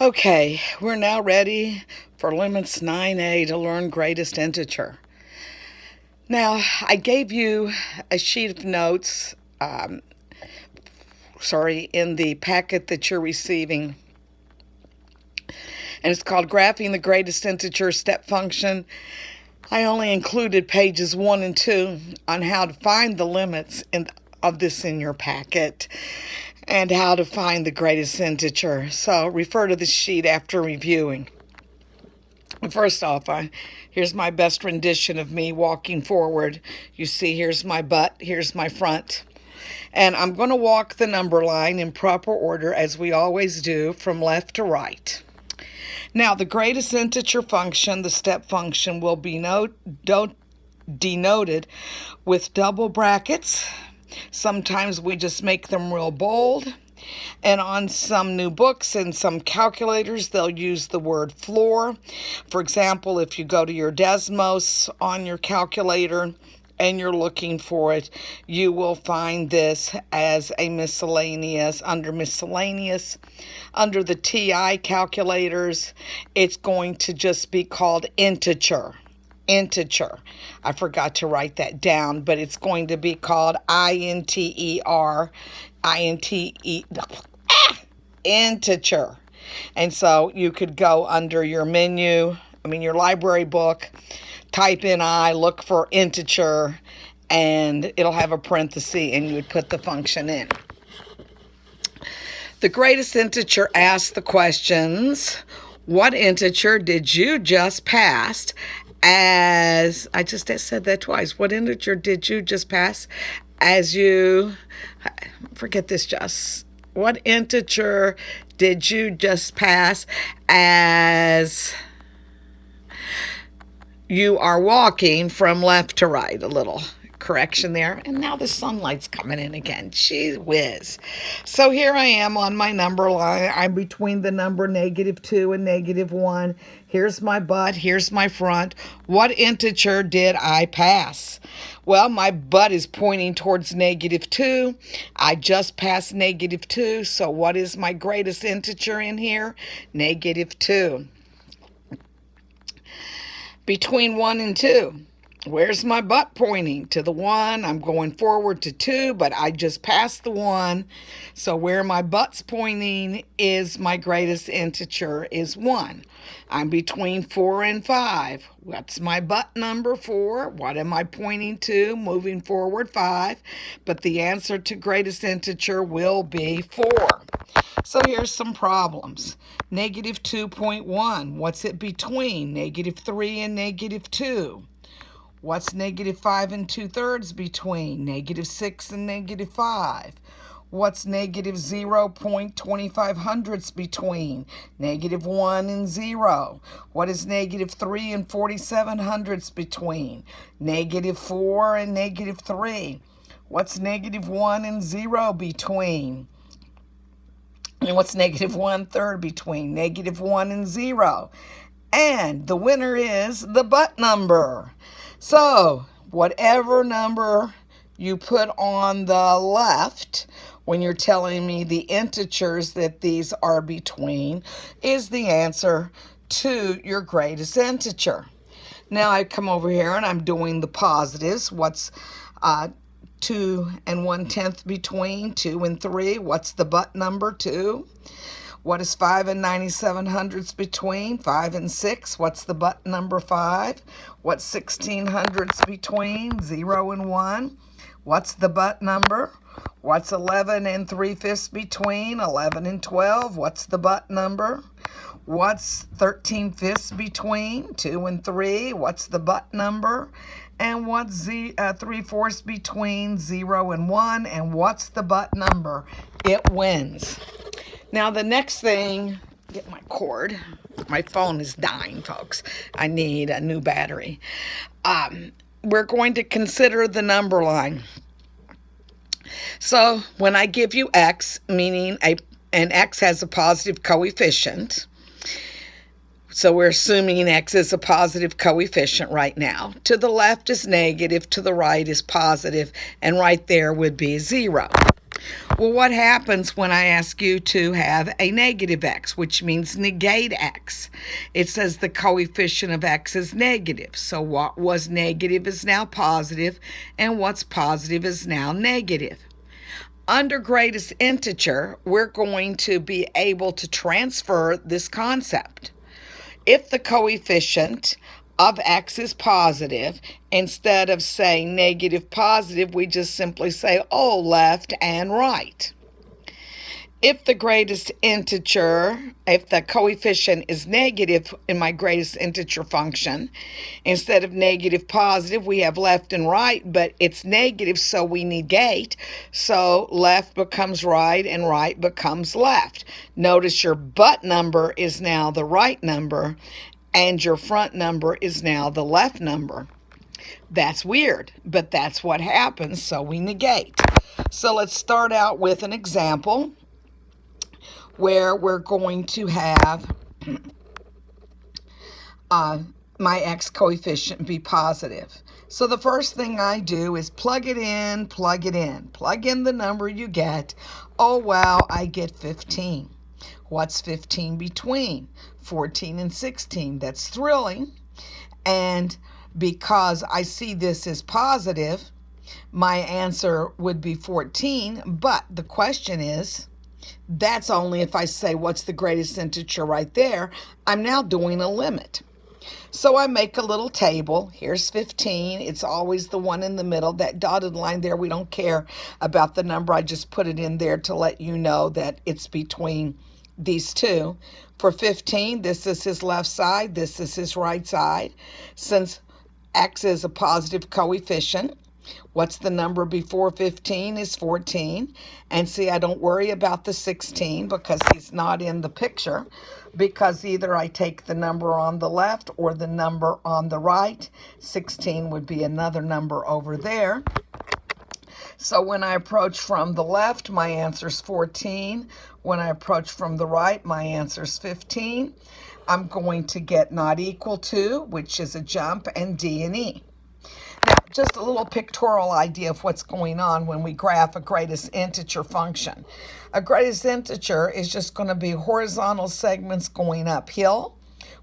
Okay, we're now ready for Limits 9A to learn greatest integer. Now, I gave you a sheet of notes, in the packet that you're receiving, and it's called Graphing the Greatest Integer Step Function. I only included pages 1 and 2 on how to find the limits of this in your packet and how to find the greatest integer. So refer to the sheet after reviewing. First off, here's my best rendition of me walking forward. You see, here's my butt, here's my front. And I'm going to walk the number line in proper order, as we always do, from left to right. Now, the greatest integer function, the step function, will be denoted with double brackets. Sometimes we just make them real bold. And on some new books and some calculators, they'll use the word floor. For example, if you go to your Desmos on your calculator and you're looking for it, you will find this as a miscellaneous. Under the TI calculators, it's going to just be called integer. I forgot to write that down, but it's going to be called integer. And so you could go under your your library book, type in look for integer, and it'll have a parenthesis, and you would put the function in. The greatest integer asks the questions, what integer did you just pass as, I just said that twice, what integer did you just pass as you, what integer did you just pass as you are walking from left to right? A little correction there. And now the sunlight's coming in again. Gee whiz. So here I am on my number line. I'm between the number -2 and -1. Here's my butt. Here's my front. What integer did I pass? Well, my butt is pointing towards -2. I just passed -2. So what is my greatest integer in here? -2. Between 1 and 2. Where's my butt pointing? To the 1. I'm going forward to 2, but I just passed the 1. So where my butt's pointing is my greatest integer is 1. I'm between 4 and 5. What's my butt number? 4. What am I pointing to? Moving forward, 5. But the answer to greatest integer will be 4. So here's some problems. -2.1. What's it between? -3 and -2. What's -5 and 2/3 between? -6 and -5. What's -0.25 between? -1 and 0. What is -3 and 47 between? -4 and -3. What's -1 and 0 between? And what's -1/3 between? -1 and 0. And the winner is the butt number. So, whatever number you put on the left when you're telling me the integers that these are between is the answer to your greatest integer. Now I come over here and I'm doing the positives. What's 2 and 1/10 between? 2 and 3. What's the butt number? 2. What is 5 and 97 between? 5 and 6. What's the butt number? 5. What's 16 between? 0 and 1. What's the butt number? What's 11 and 3/5 between? 11 and 12. What's the butt number? What's 13/5 between? 2 and 3. What's the butt number? And what's 3/4 between? 0 and 1. And what's the butt number? It wins. Now the next thing, get my cord. My phone is dying, folks. I need a new battery. We're going to consider the number line. So when I give you x, meaning an x has a positive coefficient, so we're assuming x is a positive coefficient right now. To the left is negative, to the right is positive, and right there would be 0. Well, what happens when I ask you to have a negative x, which means negate x? It says the coefficient of x is negative. So what was negative is now positive, and what's positive is now negative. Under greatest integer, we're going to be able to transfer this concept. If the coefficient of x is positive, instead of saying negative positive, we just simply say, oh, left and right. If the greatest integer, if the coefficient is negative in my greatest integer function, instead of negative positive, we have left and right, but it's negative, so we negate. So left becomes right and right becomes left. Notice your butt number is now the right number and your front number is now the left number. That's weird, but that's what happens, so we negate. So let's start out with an example where we're going to have my x coefficient be positive. So the first thing I do is plug it in, plug in the number you get. Oh, wow, I get 15. What's 15 between 14 and 16? That's thrilling. And because I see this as positive, my answer would be 14. But the question is, that's only if I say what's the greatest integer right there. I'm now doing a limit. So I make a little table. Here's 15. It's always the one in the middle. That dotted line there, we don't care about the number. I just put it in there to let you know that it's between these two. For 15, this is his left side. This is his right side. Since x is a positive coefficient, what's the number before 15 is 14. And see, I don't worry about the 16 because he's not in the picture, because either I take the number on the left or the number on the right. 16 would be another number over there. So when I approach from the left, my answer is 14. When I approach from the right, my answer is 15. I'm going to get not equal to, which is a jump, and D and E. Now, just a little pictorial idea of what's going on when we graph a greatest integer function. A greatest integer is just going to be horizontal segments going uphill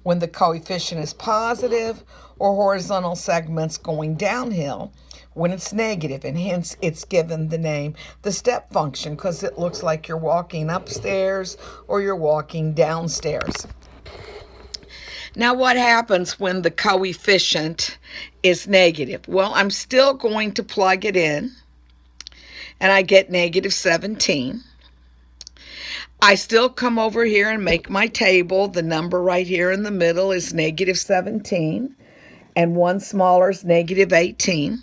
when the coefficient is positive, or horizontal segments going downhill when it's negative, and hence it's given the name the step function, because it looks like you're walking upstairs or you're walking downstairs. Now, what happens when the coefficient is negative? Well, I'm still going to plug it in, and I get negative 17. I still come over here and make my table. The number right here in the middle is negative 17, and one smaller is negative 18.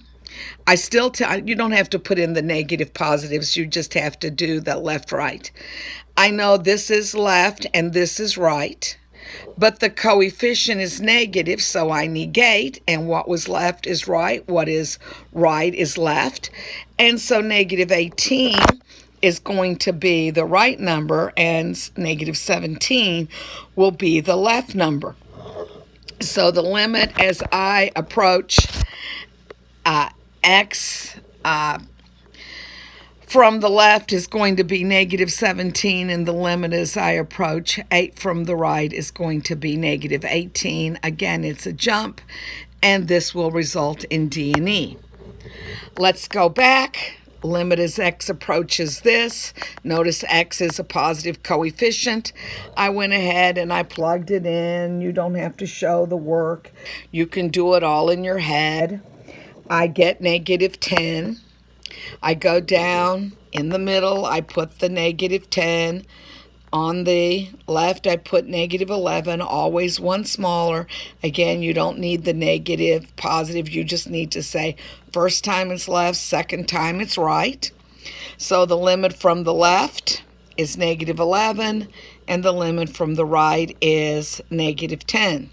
I still you don't have to put in the negative positives. You just have to do the left-right. I know this is left and this is right, but the coefficient is negative, so I negate, and what was left is right. What is right is left. And so negative 18 is going to be the right number, and negative 17 will be the left number. So the limit as I approach x from the left is going to be negative 17, and the limit as I approach 8 from the right is going to be negative 18. Again, it's a jump, and this will result in D and E. Let's go back. Limit as x approaches this. Notice x is a positive coefficient. I went ahead and I plugged it in. You don't have to show the work. You can do it all in your head. I get negative 10. I go down in the middle. I put the negative 10. On the left, I put negative 11, always one smaller. Again, you don't need the negative, positive. You just need to say first time it's left, second time it's right. So the limit from the left is negative 11, and the limit from the right is negative 10.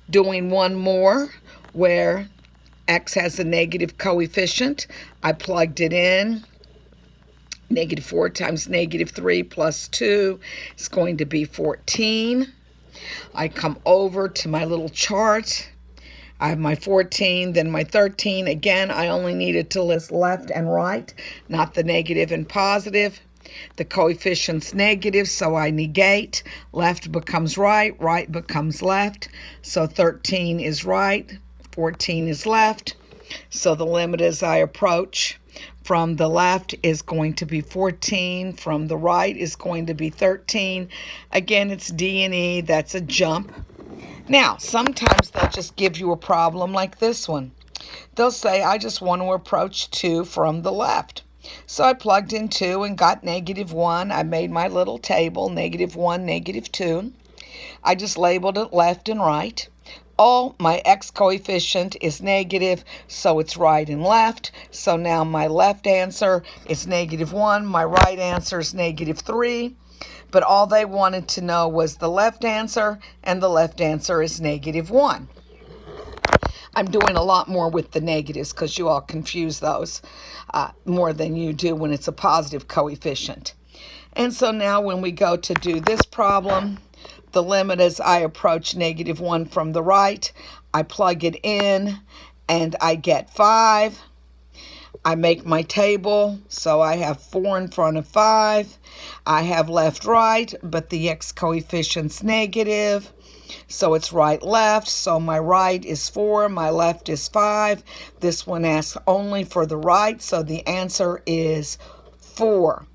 Doing one more where x has a negative coefficient. I plugged it in. Negative 4 times negative 3 plus 2 is going to be 14. I come over to my little chart. I have my 14, then my 13. Again, I only needed to list left and right, not the negative and positive. The coefficient's negative, so I negate. Left becomes right, right becomes left. So 13 is right, 14 is left. So the limit as I approach from the left is going to be 14. From the right is going to be 13. Again, it's D and E. That's a jump. Now, sometimes they'll just give you a problem like this one. They'll say, I just want to approach 2 from the left. So I plugged in 2 and got -1. I made my little table, -1, -2. I just labeled it left and right. All my x coefficient is negative, so it's right and left. So now my left answer is -1. My right answer is -3. But all they wanted to know was the left answer, and the left answer is -1. I'm doing a lot more with the negatives because you all confuse those more than you do when it's a positive coefficient. And so now when we go to do this problem, the limit as I approach -1 from the right, I plug it in and I get 5. I make my table, so I have 4 in front of 5. I have left, right, but the x coefficient's negative, so it's right, left. So my right is 4, my left is 5. This one asks only for the right, so the answer is 4.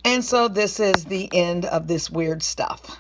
And so this is the end of this weird stuff.